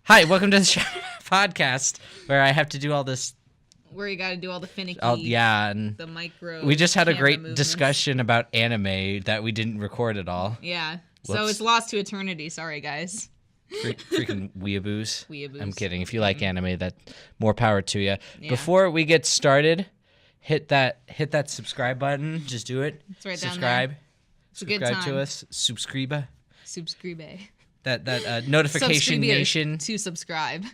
Hi, welcome to the podcast where I have to do all this. Where you got to do all the finicky. And the micro. we just had a great movements. discussion about anime that we didn't record at all. Yeah. Whoops. So it's lost to eternity. Sorry, guys. Freaking weeaboos. Weeaboos. I'm kidding. If you like anime, that more power to you. Yeah. Before we get started, hit that subscribe button. Just do it. It's right subscribe. down there. It's a good Subscribe time. to us. Subscribe. Subscribe. That notification nation. To subscribe.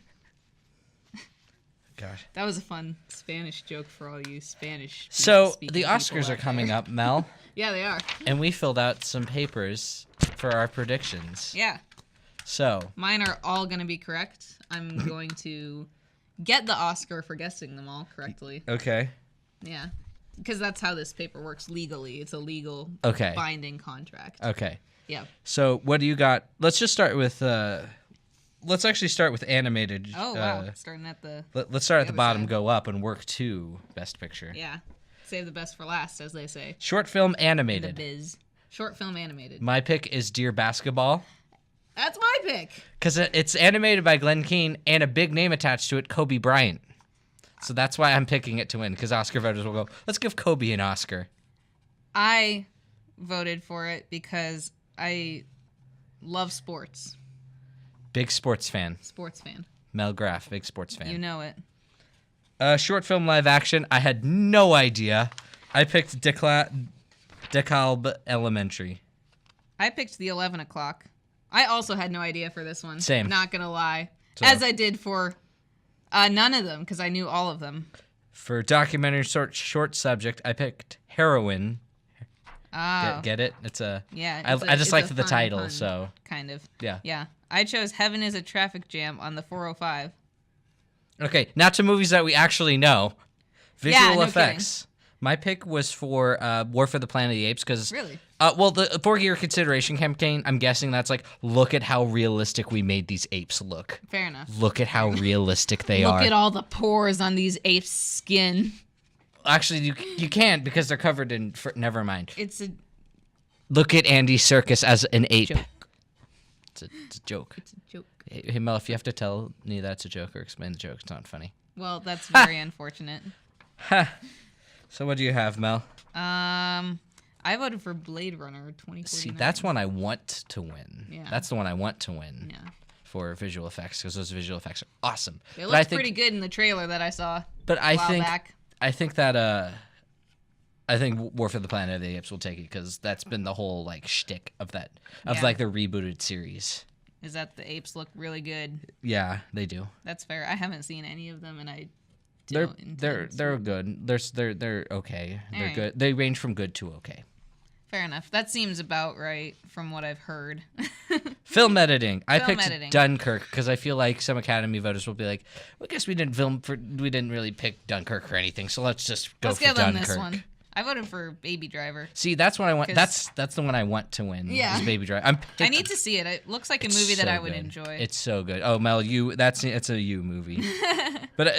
God. That was a fun Spanish joke for all you Spanish. So speaking the people Oscars out are coming there. up, Mel. Yeah, they are. And we filled out some papers for our predictions. Yeah. So Mine are all going to be correct. I'm going to get the Oscar for guessing them all correctly. okay. Yeah. Because that's how this paper works legally. It's a legal Okay. binding contract. Okay. Yeah. So what do you got? Let's just start with let's actually start with animated. Oh, wow. Starting at the... Let's start at the other bottom, side. go up, and work to Best Picture. Yeah. Save the best for last, as they say. Short film The animated. biz. Short film animated. My pick is Dear Basketball That's my pick. because it's animated by Glenn Keane and a big name attached to it, Kobe Bryant. So that's why I'm picking it to win, because Oscar voters will go, let's give Kobe an Oscar. I voted for it because I love sports. Big sports fan. Sports fan. Mel Graff, big sports fan. You know it. Short film live action, I had no idea. I picked DeKalb Elementary. I picked the 11 o'clock. I also had no idea for this one. Same. Not going to lie. So- As I did for none of them, because I knew all of them. For documentary short subject, I picked Heroine. Oh. Get it? It's a Yeah. I just liked the fun title, pun, so kind of. yeah. Yeah. I chose Heaven is a Traffic Jam on the 405. Okay, now to movies that we actually know. Visual Yeah, no effects. My pick was for War for the Planet of the Apes because Really? Well, the 4-year consideration campaign. I'm guessing that's like, look at how realistic we made these apes look. Fair enough. Look at how realistic they Look are. at all the pores on these apes' skin. Actually, you can't because they're covered in. Never mind. It's a Look at Andy Serkis as an ape. joke. It's a joke. It's a joke. Hey Mel, if you have to tell me that's a joke or explain the joke, it's not funny. Well, that's very unfortunate. So what do you have, Mel? I voted for Blade Runner 2049. See, that's one I want to win. Yeah. That's the one I want to win Yeah. for visual effects because those visual effects are awesome. It But I looks think, pretty good in the trailer that I saw but a I while think back. I think that I think War for the Planet of the Apes will take it because that's been the whole like shtick of that Yeah. like the rebooted series. Is that the apes look really good? Yeah, they do. That's fair. I haven't seen any of them, and I They're don't intend they're to. they're good. They're okay. They're Alright. good. They range from good to okay. Fair enough. That seems about right from what I've heard. Film editing. I Film picked editing. Dunkirk because I feel like some Academy voters will be like, well, I guess we didn't really pick Dunkirk or anything, so let's just go Let's for give them Dunkirk. this one. I voted for Baby Driver. See, that's what I want. 'Cause- That's the one I want to win. Yeah. is Baby Driver. I need to see it. It looks like a movie that I would enjoy. It's so good. Oh, Mel, it's a you movie, but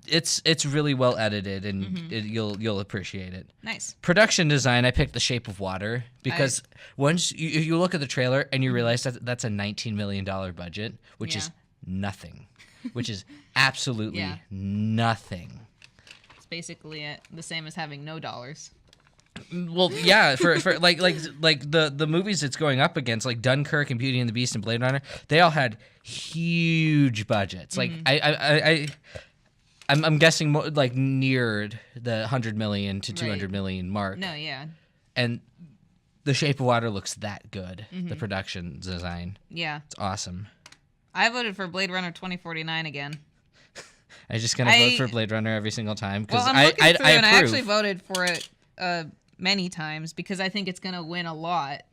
it's really well edited and Mm-hmm. you'll appreciate it. Nice. Production design, I picked The Shape of Water because once you look at the trailer and you realize that that's a $19 million budget, which is nothing, which is absolutely Yeah. nothing. It's basically the same as having no dollars. Well, yeah, for like the movies it's going up against, like Dunkirk and Beauty and the Beast and Blade Runner, they all had huge budgets. Like I'm guessing like near the 100 million to 200 million mark. No, yeah. And The Shape of Water looks that good. The production design, Yeah. it's awesome. I voted for Blade Runner 2049 again. I'm just gonna vote for Blade Runner every single time because Well, I'm looking through and I approve. actually voted for it many times because I think it's going to win a lot.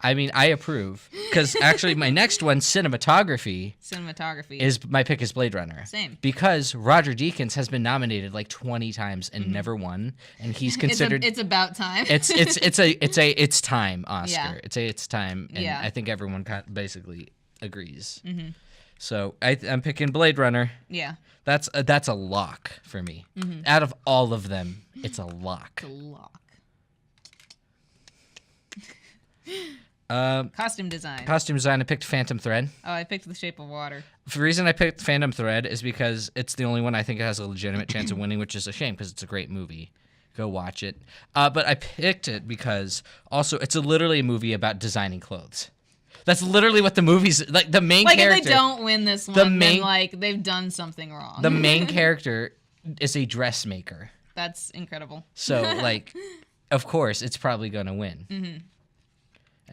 I mean, I approve because actually my next one, cinematography, Cinematography. my pick is Blade Runner. Same. Because Roger Deakins has been nominated like 20 times and never won, and he's considered. It's about time. it's time Oscar. Yeah. It's time, and Yeah. I think everyone basically agrees. So I'm picking Blade Runner. Yeah. That's a lock for me. Out of all of them, it's a lock. The lock. Costume design. Costume design, I picked Phantom Thread. Oh, I picked The Shape of Water. The reason I picked Phantom Thread is because it's the only one I think it has a legitimate chance of winning, which is a shame because it's a great movie. Go watch it. But I picked it because also it's literally a movie about designing clothes. That's literally what the movie's like. The main character. If they don't win this one, then like they've done something wrong. The main character is a dressmaker. That's incredible. So like, of course, it's probably gonna win. Mm-hmm.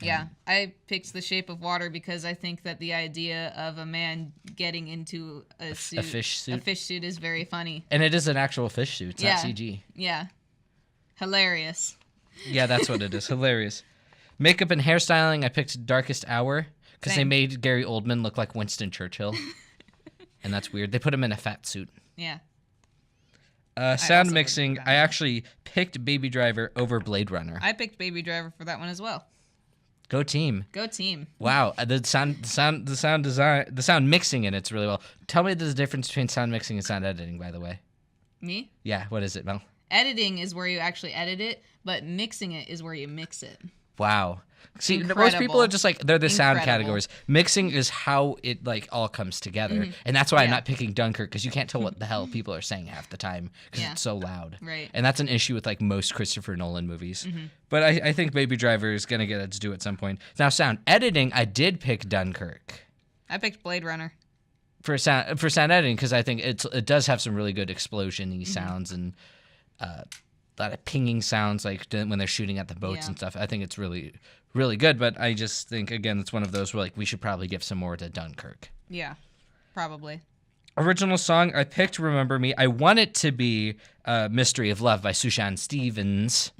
Yeah, I picked The Shape of Water because I think that the idea of a man getting into a fish suit is very funny. And it is an actual fish suit. It's not CG. Yeah. Hilarious. Yeah, that's what it is. Hilarious. Makeup and hairstyling, I picked Darkest Hour because they made Gary Oldman look like Winston Churchill. And that's weird. They put him in a fat suit. Yeah. Sound mixing, I actually picked Baby Driver over Blade Runner. I picked Baby Driver for that one as well. Go team. Go team. Wow, the sound mixing in it's really well. Tell me the difference between sound mixing and sound editing, by the way. Me? Yeah, what is it, Mel? Editing is where you actually edit it, but mixing it is where you mix it. Wow. See, Incredible. most people are just like, they're the sound categories. Mixing is how it like all comes together. Mm-hmm. And that's why I'm not picking Dunkirk, because you can't tell what the hell people are saying half the time because it's so loud. Right. And that's an issue with like most Christopher Nolan movies. Mm-hmm. But I think Baby Driver is going to get its due at some point. Now, sound editing, I did pick Dunkirk. I picked Blade Runner. For sound editing, because I think it does have some really good explosion-y sounds and a lot of pinging sounds like when they're shooting at the boats and stuff. I think it's really, really good, but I just think, again, it's one of those where like we should probably give some more to Dunkirk. Yeah, probably. Original song, I picked Remember Me. I want it to be Mystery of Love by Sufjan Stevens,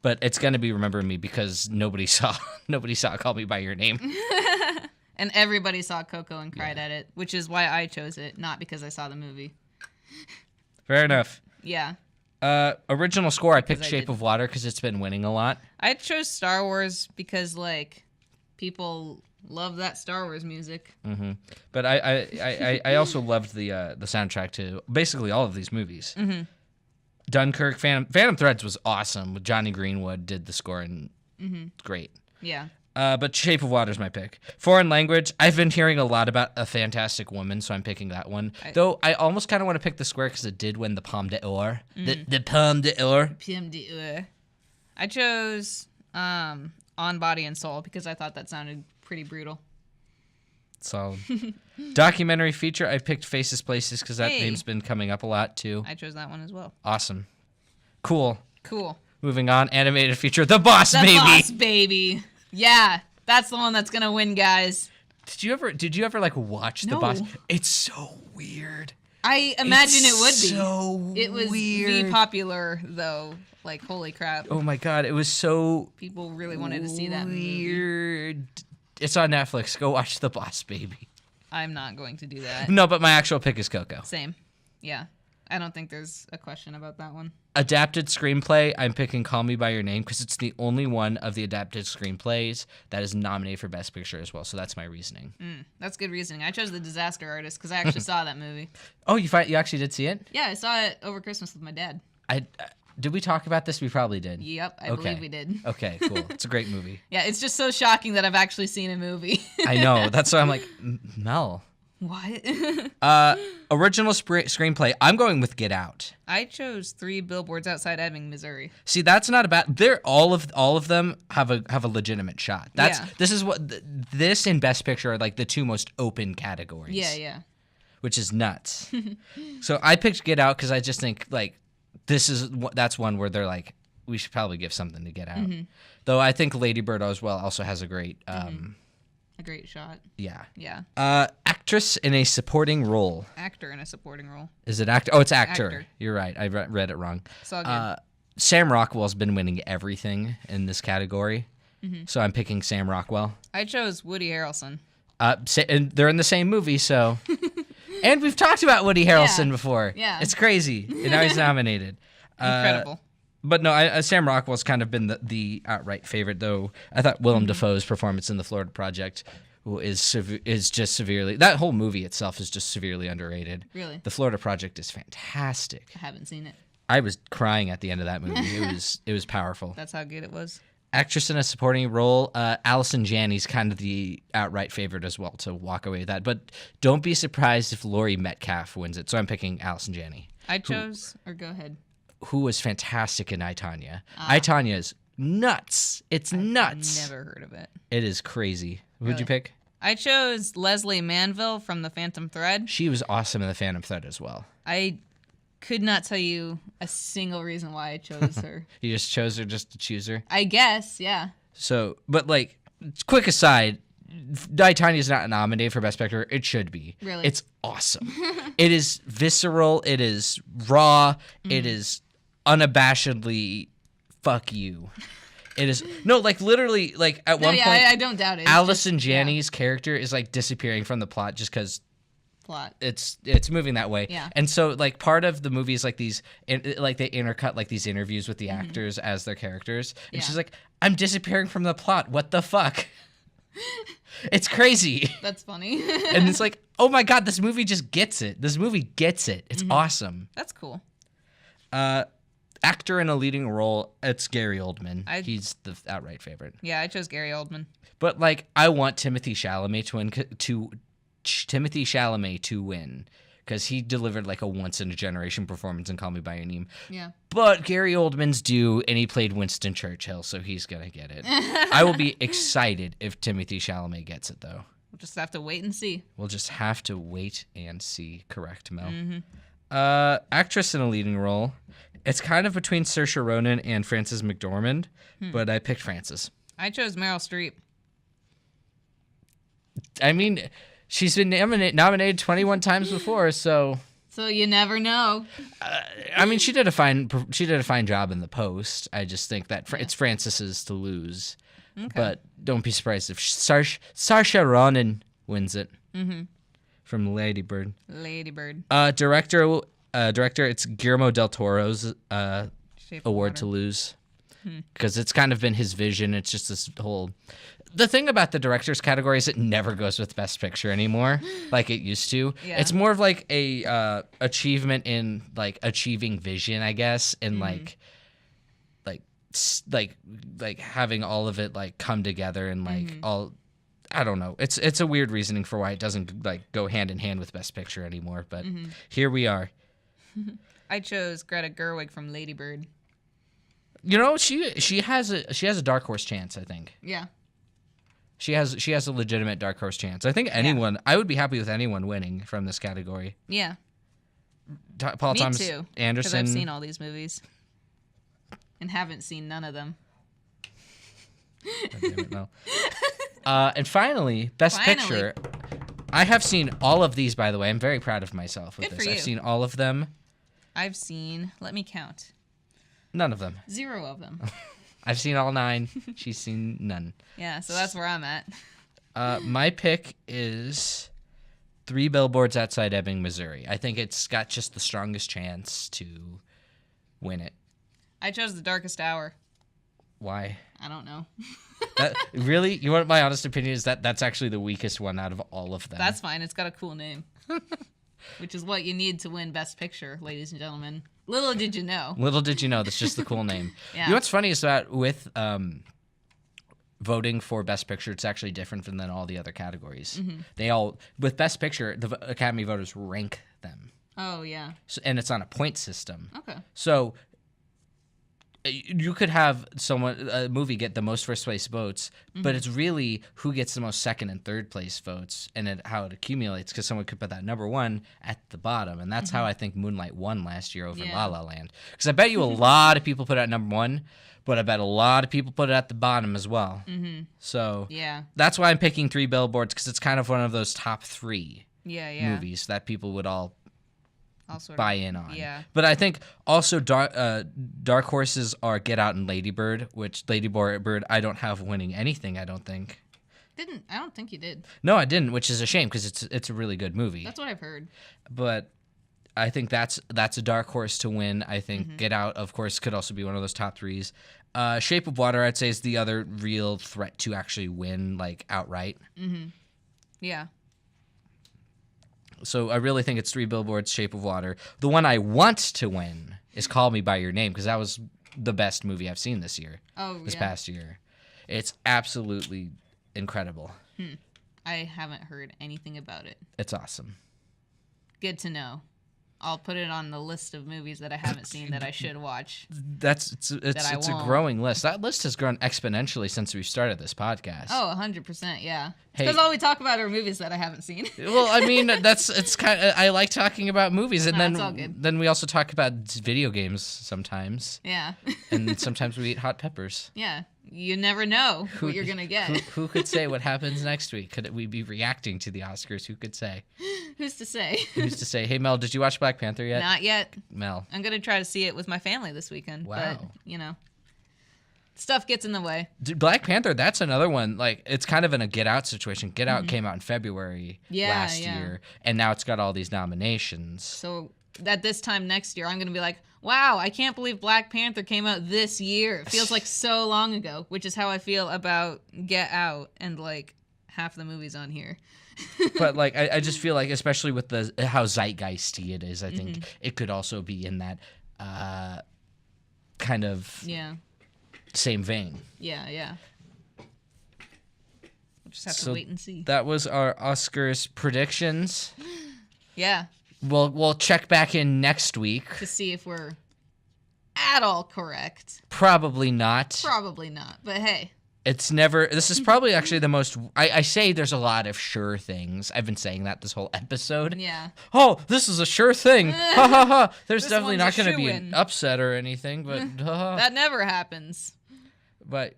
but it's going to be Remember Me because nobody saw Call Me By Your Name. And everybody saw Coco and cried at it, which is why I chose it, not because I saw the movie. Fair enough. Yeah. Original score, I picked Shape of Water because it's been winning a lot. I chose Star Wars because, like, people love that Star Wars music. Mm-hmm. But I also loved the soundtrack to basically all of these movies. Mm-hmm. Dunkirk, Phantom Threads was awesome. Johnny Greenwood did the score, and great. Yeah. But Shape of Water is my pick. Foreign language, I've been hearing a lot about A Fantastic Woman, so I'm picking that one. Though I almost kind of want to pick The Square because it did win the Palme d'Or. The Palme d'Or. Palme d'Or. I chose On Body and Soul because I thought that sounded pretty brutal. Solid. Documentary feature, I picked Faces Places because that name's been coming up a lot too. I chose that one as well. Awesome. Cool. Moving on, animated feature, The Boss Baby. The Boss Baby. Yeah, that's the one that's gonna win, guys. Did you ever like watch The Boss? It's so weird. I imagine it would be. So it was weird. the popular though. Like holy crap. Oh my god, it was so people really wanted to see that weird. Movie. It's on Netflix. Go watch The Boss Baby. I'm not going to do that. No, but my actual pick is Coco. Same. Yeah. I don't think there's a question about that one. Adapted screenplay, I'm picking Call Me By Your Name because it's the only one of the adapted screenplays that is nominated for Best Picture as well. So that's my reasoning. That's good reasoning. I chose The Disaster Artist because I actually saw that movie. Oh, you actually did see it? Yeah, I saw it over Christmas with my dad. Did we talk about this? We probably did. Yep, I believe we did. Okay, cool. It's a great movie. Yeah, it's just so shocking that I've actually seen a movie. I know. That's why I'm like, Mel. What? Original screenplay. I'm going with Get Out. I chose 3 Billboards Outside Ebbing, Missouri. See, that's not a bad. They're all of them have a legitimate shot. This and Best Picture are like the 2 most open categories. Yeah. Which is nuts. So I picked Get Out because I just think like that's one where they're like we should probably give something to Get Out. Though I think Lady Bird as well also has a great. A great shot. Yeah. Yeah. Actress in a supporting role. Actor in a supporting role. Is it actor? Oh, it's actor. You're right. I read it wrong. It's all good. Sam Rockwell's been winning everything in this category, so I'm picking Sam Rockwell. I chose Woody Harrelson. And they're in the same movie, so. And we've talked about Woody Harrelson before. Yeah. It's crazy. And now he's nominated. Incredible. But no, Sam Rockwell's kind of been the outright favorite, though. I thought Willem Dafoe's performance in The Florida Project is just severely. That whole movie itself is just severely underrated. Really? The Florida Project is fantastic. I haven't seen it. I was crying at the end of that movie. It was powerful. That's how good it was. Actress in a supporting role, Allison Janney's kind of the outright favorite as well to walk away with that. But don't be surprised if Laurie Metcalf wins it. So I'm picking Allison Janney. Go ahead. Who was fantastic in I, Tonya. I, Tonya is nuts. It's nuts. Never heard of it. It is crazy. Who'd Really? you pick? I chose Leslie Manville from The Phantom Thread. She was awesome in The Phantom Thread as well. I could not tell you a single reason why I chose her. You just chose her just to choose her? I guess, yeah. So, but like, quick aside, I, Tonya is not nominated for Best Picture. It should be. Really? It's awesome. It is visceral. It is raw. It is unabashedly fuck you. It is literally at one point. I don't doubt it. Allison Janney's character is like disappearing from the plot just because plot. It's moving that way. Yeah. And so like part of the movie is like these like they intercut like these interviews with the actors as their characters, and she's like, I'm disappearing from the plot. What the fuck? It's crazy. That's funny. And it's like, oh my god, this movie just gets it. This movie gets it. It's awesome. That's cool. Actor in a leading role, it's Gary Oldman. He's the outright favorite. Yeah, I chose Gary Oldman. But like, I want Timothée Chalamet to win because he delivered like a once in a generation performance in Call Me by Your Name. Yeah. But Gary Oldman's due, and he played Winston Churchill, so he's gonna get it. I will be excited if Timothée Chalamet gets it, though. We'll just have to wait and see. We'll just have to wait and see. Correct, Mel. Actress in a leading role. It's kind of between Saoirse Ronan and Frances McDormand, but I picked Frances. I chose Meryl Streep. I mean, she's been nominated 21 times before, so. So you never know. I mean, she did a fine job in The Post. I just think that it's Frances's to lose. Okay. But don't be surprised if Saoirse Ronan wins it. From Lady Bird. Director, it's Guillermo del Toro's award to lose. Because it's kind of been his vision. It's just this whole... The thing about the director's category is it never goes with Best Picture anymore, like it used to. Yeah. It's more of like a achievement in like achieving vision, I guess, and like having all of it like come together and like all. I don't know. It's a weird reasoning for why it doesn't like go hand in hand with Best Picture anymore. But here we are. I chose Greta Gerwig from Lady Bird. You know, she has a dark horse chance, I think. Yeah. She has a legitimate dark horse chance. I think anyone. I would be happy with anyone winning from this category. Yeah. Paul Me Thomas too, Anderson. Because I've seen all these movies and haven't seen none of them. God damn it, no. And finally, Best Picture. I have seen all of these, by the way. I'm very proud of myself with this. I've seen all of them. I've seen. Let me count. None of them. 0 of them. I've seen all 9. She's seen none. Yeah, so that's where I'm at. My pick is 3 Billboards Outside Ebbing, Missouri. I think it's got just the strongest chance to win it. I chose The Darkest Hour. Why? I don't know. Really? You want my honest opinion is that's actually the weakest one out of all of them. That's fine. It's got a cool name. Which is what you need to win Best Picture, ladies and gentlemen. Little did you know. Little did you know. That's just the cool name. Yeah. You know what's funny is that with voting for Best Picture, it's actually different than all the other categories. They all, with Best Picture, the Academy voters rank them. Oh, yeah. So, and it's on a point system. Okay. So you could have a movie get the most first place votes, but it's really who gets the most second and third place votes and how it accumulates, because someone could put that number 1 at the bottom. And that's how I think Moonlight won last year over La La Land. Because I bet you a lot of people put it at number 1, but I bet a lot of people put it at the bottom as well. So that's why I'm picking 3 Billboards, because it's kind of one of those top 3 movies that people would all buy in on. Yeah. But I think also dark horses are Get Out and Lady Bird, which Lady Bird I don't have winning anything, I don't think. I don't think you did. No, I didn't, which is a shame because it's a really good movie. That's what I've heard. But I think that's a dark horse to win. I think Get Out, of course, could also be one of those top 3s. Shape of Water, I'd say, is the other real threat to actually win, like, outright. Yeah. So I really think it's 3 Billboards, Shape of Water. The one I want to win is Call Me by Your Name, because that was the best movie I've seen this year. This past year. It's absolutely incredible. I haven't heard anything about it. It's awesome. Good to know. I'll put it on the list of movies that I haven't seen that I should watch. It's a growing list. That list has grown exponentially since we've started this podcast. Oh, 100%, yeah. Because all we talk about are movies that I haven't seen. Well, I mean, it's kind of, I like talking about movies, and then we also talk about video games sometimes. Yeah. And sometimes we eat hot peppers. Yeah. You never know what you're going to get. Who could say what happens next week? Could we be reacting to the Oscars? Who could say? Who's to say? Who's to say? Hey, Mel, did you watch Black Panther yet? Not yet. Mel. I'm going to try to see it with my family this weekend. Wow. But, stuff gets in the way. Black Panther, that's another one. Like, it's kind of in a Get Out situation. Get Out came out in February last year, and now it's got all these nominations. So at this time next year, I'm going to be like, wow, I can't believe Black Panther came out this year. It feels like so long ago, which is how I feel about Get Out and, like, half the movies on here. But, like, I just feel like, especially with how zeitgeisty it is, I think it could also be in that kind of same vein. Yeah. We'll just have to wait and see. That was our Oscars predictions. Yeah. We'll check back in next week to see if we're at all correct. Probably not. But hey. This is probably actually the most, I say there's a lot of sure things. I've been saying that this whole episode. Yeah. Oh, this is a sure thing. Ha ha ha. There's definitely not going to be an upset or anything, but that never happens. But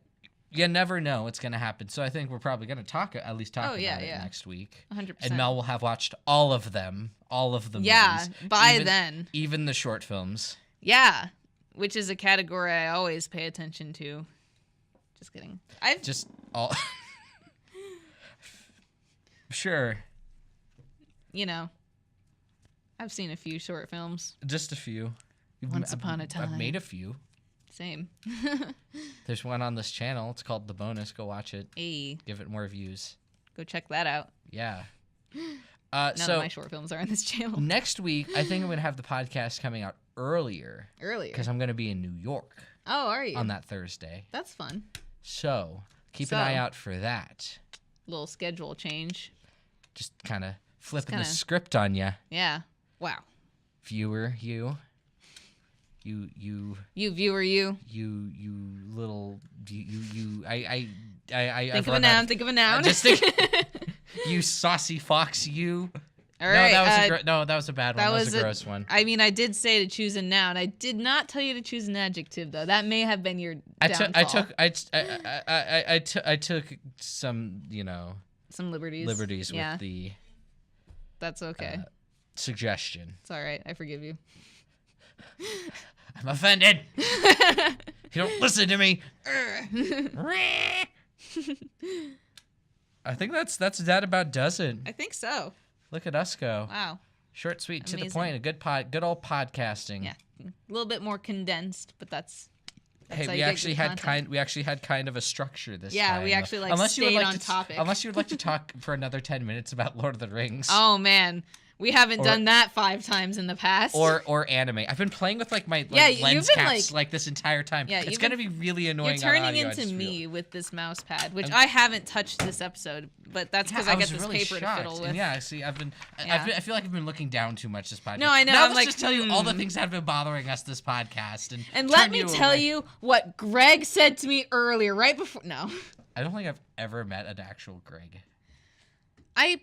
you never know what's going to happen. So I think we're probably going to at least talk about it next week. 100%. And Mel will have watched all of the movies. Yeah, then. Even the short films. Yeah, which is a category I always pay attention to. Just kidding. Sure. I've seen a few short films. Just a few. Once upon a time. I've made a few. Same. There's one on this channel. It's called The Bonus. Go watch it. Hey. Give it more views. Go check that out. Yeah. None of my short films are on this channel. Next week, I think I'm going to have the podcast coming out earlier. Because I'm going to be in New York. Oh, are you? On that Thursday. That's fun. So, keep an eye out for that. Little schedule change. Just kind of flipping the script on you. Yeah. Wow. Viewer, you viewer, you little I think of a noun. Think of a noun. Just think, you saucy fox, you. All right. That was a bad one. That was a gross one. I mean, I did say to choose a noun. I did not tell you to choose an adjective, though. That may have been your downfall. I took some, some liberties. With the. That's okay. Suggestion. It's all right. I forgive you. I'm offended. You don't listen to me. I think that's that about does it. I think so. Look at us go. Wow. Short, sweet, to the point. A good old podcasting. Yeah. A little bit more condensed, but that's hey, we actually had kind of a structure this time. Yeah, we actually stayed on topic. Unless you would like to talk for another 10 minutes about Lord of the Rings. Oh man. We haven't done that 5 times in the past. Or anime. I've been playing with my lens caps this entire time. Yeah, it's gonna be really annoying. You're turning into me with this mouse pad, which I haven't touched this episode, but that's because I get this paper to fiddle with. And yeah, see, I feel like I've been looking down too much this podcast. No, I know. Now let's just tell you all the things that have been bothering us this podcast, and let me tell you what Greg said to me earlier, right before. No, I don't think I've ever met an actual Greg. I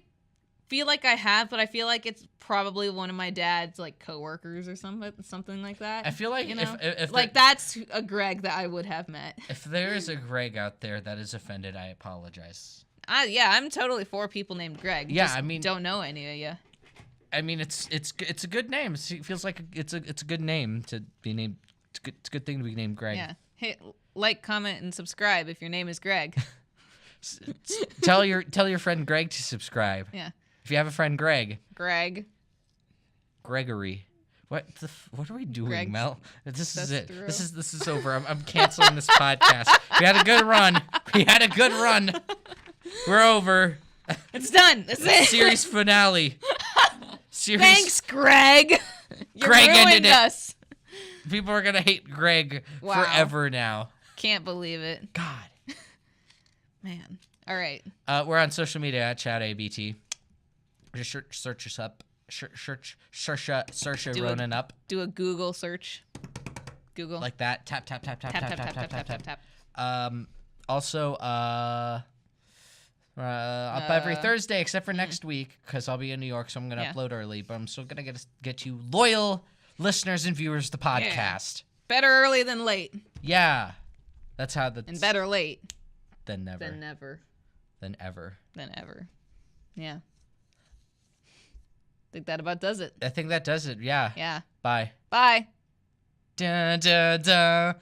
feel like I have, but I feel like it's probably one of my dad's coworkers or something like that. I feel like if that's a Greg that I would have met. If there is a Greg out there that is offended, I apologize. I'm totally for people named Greg. Yeah, just don't know any of you. I mean, it's a good name. It feels like it's a good name to be named. It's a good thing to be named Greg. Yeah. Hey, comment, and subscribe if your name is Greg. Tell your friend Greg to subscribe. Yeah. If you have a friend Gregory. What are we doing, Greg? Mel? This is it. Through. This is over. I'm canceling this podcast. We had a good run. We're over. It's done. That's it. Series finale. Thanks, Greg. You ruined us. People are gonna hate Greg Wow. forever now. Can't believe it. God. Man. All right. We're on social media at ChatABT. Just search us up. Search Ronan up. Do a Google search. Google. Like that. Tap, tap, tap, tap, tap, tap, tap, tap, tap, tap, tap. Also, up every Thursday except for next week because I'll be in New York, so I'm gonna upload early. But I'm still gonna get you loyal listeners and viewers the podcast. Better early than late. Yeah, that's how the and better late than never than never than ever than ever. Yeah. I think that about does it. I think that does it. Yeah. Yeah. Bye. Bye. Da da da.